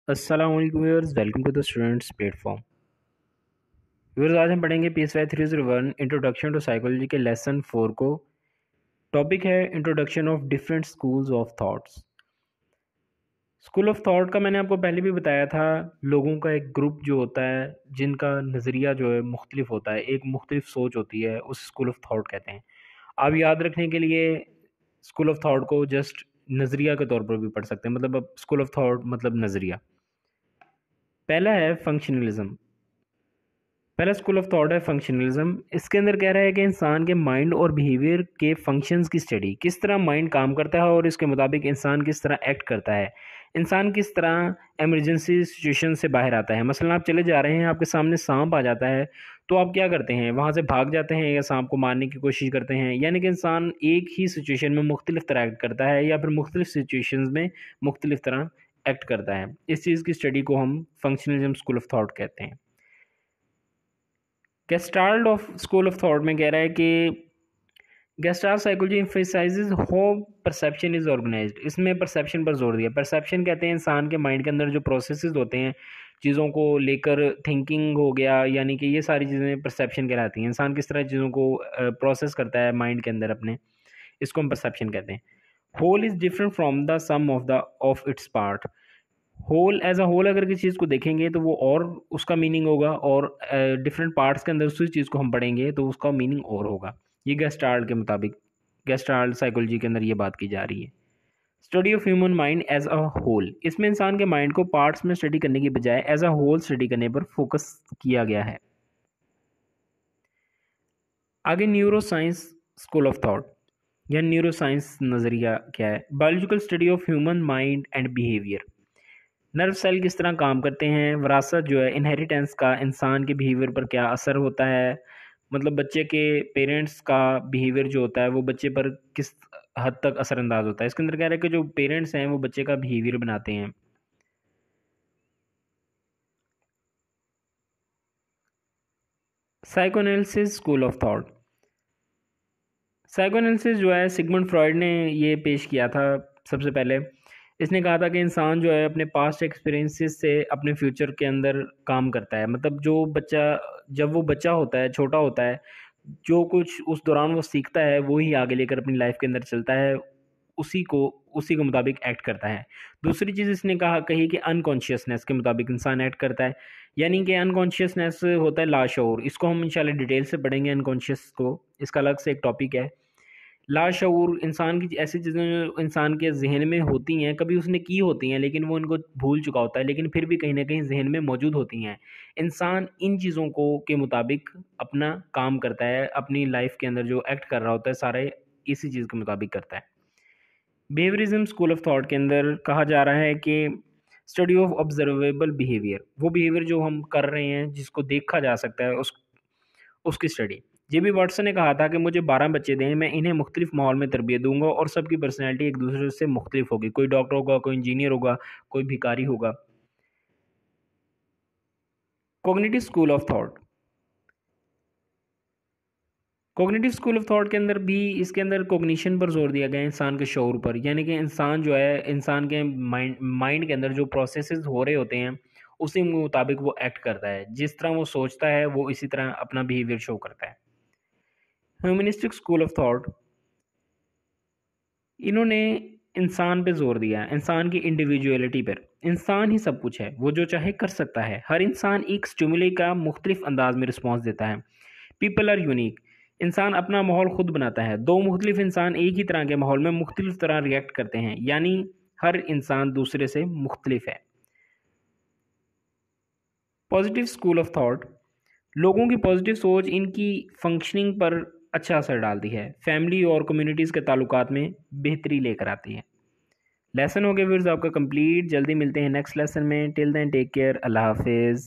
अस्सलामुअलैकुम viewers, welcome to the students platform. Viewers, आज हम पढ़ेंगे PSY 301 इंट्रोडक्शन टू साइकोलॉजी के लेसन 4 को। टॉपिक है introduction of different schools of thoughts. School of thought का मैंने आपको पहले भी बताया था, लोगों का एक ग्रुप जो होता है जिनका नज़रिया जो है मुख्तलिफ होता है, एक मुख्तलिफ सोच होती है, उस स्कूल ऑफ थॉट कहते हैं। आप याद रखने के लिए स्कूल ऑफ थॉट को जस्ट नज़रिया के तौर पर भी पढ़ सकते हैं, मतलब अब स्कूल ऑफ थॉट मतलब नज़रिया। पहला है फंक्शनलिज्म। पहला स्कूल ऑफ थॉट है फंक्शनलिज्म। इसके अंदर कह रहा है कि इंसान के माइंड और बिहेवियर के फंक्शंस की स्टडी, किस तरह माइंड काम करता है और इसके मुताबिक इंसान किस तरह एक्ट करता है, इंसान किस तरह इमरजेंसी सिचुएशन से बाहर आता है। मसलन आप चले जा रहे हैं, आपके सामने सांप आ जाता है, तो आप क्या करते हैं, वहाँ से भाग जाते हैं या सांप को मारने की कोशिश करते हैं। यानी कि इंसान एक ही सिचुएशन में मुख्तलिफ तरह एक्ट करता है या फिर मुख्तलिफ सिचुएशंस में मुख्तलिफ तरह एक्ट करता है। इस चीज़ की स्टडी को हम फंक्शनलिज्म स्कूल ऑफ थॉट कहते हैं। Gestalt of school of thought में कह रहा है कि gestalt psychology emphasizes how perception is organized. इसमें परसेप्शन पर जोर दिया। परसेप्शन कहते हैं इंसान के माइंड के अंदर जो प्रोसेसेस होते हैं चीज़ों को लेकर, थिंकिंग हो गया, यानी कि ये सारी चीज़ें परसेप्शन कहलाती हैं। इंसान किस तरह चीज़ों को प्रोसेस करता है माइंड के अंदर अपने, इसको हम परसेप्शन कहते हैं। Whole is different from the sum of its part. Whole as a whole अगर किसी चीज़ को देखेंगे तो वो और उसका मीनिंग होगा, और डिफरेंट पार्ट्स के अंदर उसी चीज़ को हम पढ़ेंगे तो उसका मीनिंग और होगा। ये गेस्टाल्ट के मुताबिक, गेस्टाल्ट साइकोलॉजी के अंदर ये बात की जा रही है। Study of human mind as a whole, इसमें इंसान के माइंड को पार्ट्स में स्टडी करने की बजाय एज अ होल स्टडी करने पर फोकस किया गया है। आगे neuroscience school of thought या न्यूरो साइंस नज़रिया क्या है। Biological study of human mind and behaviour. Nerve cell किस तरह काम करते हैं, विरासत जो है, इनहेरिटेंस का इंसान के बिहेवियर पर क्या असर होता है, मतलब बच्चे के पेरेंट्स का बिहेवियर जो होता है वो बच्चे पर किस हद तक असरअंदाज होता है। इसके अंदर कह रहा है कि जो पेरेंट्स हैं वो बच्चे का बिहेवियर बनाते हैं। Psychoanalysis school of thought. Psychoanalysis जो है सिगमंड फ्रॉइड ने ये पेश किया था सबसे पहले। इसने कहा था कि इंसान जो है अपने पास्ट एक्सपीरियंसेस से अपने फ्यूचर के अंदर काम करता है। मतलब जो बच्चा, जब वो बच्चा होता है, छोटा होता है, जो कुछ उस दौरान वो सीखता है वो ही आगे लेकर अपनी लाइफ के अंदर चलता है, उसी के मुताबिक एक्ट करता है। दूसरी चीज़ इसने कही कि अनकॉन्शियसनेस के मुताबिक इंसान एक्ट करता है। यानी कि अनकॉन्शियसनेस होता है लाशऊर। इसको हम इंशाल्लाह डिटेल से पढ़ेंगे अनकॉन्शियस को, इसका अलग से एक टॉपिक है। लाशऊर इंसान की ऐसी चीज़ें जो इंसान के जहन में होती हैं, कभी उसने की होती हैं लेकिन वो उनको भूल चुका होता है, लेकिन फिर भी कहीं ना कहीं जहन में मौजूद होती हैं। इंसान इन चीज़ों को के मुताबिक अपना काम करता है, अपनी लाइफ के अंदर जो एक्ट कर रहा होता है सारे इसी चीज़ के मुताबिक करता है। बिहेवियरिज्म स्कूल ऑफ थॉट के अंदर कहा जा रहा है कि स्टडी ऑफ ऑब्जर्वेबल बिहेवियर, वो बिहेवियर जो हम कर रहे हैं जिसको देखा जा सकता है, उसकी स्टडी। JB वाटसन ने कहा था कि मुझे 12 बच्चे दें, मैं इन्हें मुख्तलिफ माहौल में तरबियत दूंगा और सबकी पर्सनैलिटी एक दूसरे से मुख्तलिफ होगी। कोई डॉक्टर होगा, कोई इंजीनियर होगा, कोई भिखारी होगा। Cognitive school of thought. Cognitive school of thought के अंदर भी, इसके अंदर कोग्निशन पर जोर दिया गया है, इंसान के शऊर पर। यानी कि इंसान जो है, इंसान के माइंड के अंदर जो प्रोसेसेस हो रहे होते हैं उसी मुताबिक वो एक्ट करता है। जिस तरह वो सोचता है वो इसी तरह अपना बिहेवियर शो करता है। ह्यूमनिस्टिक स्कूल ऑफ थॉट, इन्होंने इंसान पे जोर दिया है, इंसान की इंडिविजुअलिटी पर। इंसान ही सब कुछ है, वो जो चाहे कर सकता है। हर इंसान एक स्टिमुली का मुख्तलिफ अंदाज में रिस्पॉन्स देता है। पीपल आर यूनिक, इंसान अपना माहौल खुद बनाता है। दो मुख्तलिफ इंसान एक ही तरह के माहौल में मुख्तलिफ तरह रिएक्ट करते हैं, यानी हर इंसान दूसरे से मुख्तलिफ है। पॉजिटिव स्कूल ऑफ थॉट, लोगों की पॉजिटिव सोच इनकी फंक्शनिंग पर अच्छा असर डालती है, फैमिली और कम्युनिटीज़ के ताल्लुकात में बेहतरी लेकर आती है। लेसन हो गया व्यूअर्स आपका कंप्लीट। जल्दी मिलते हैं नेक्स्ट लेसन में। टिल देन टेक केयर, अल्लाह हाफिज़।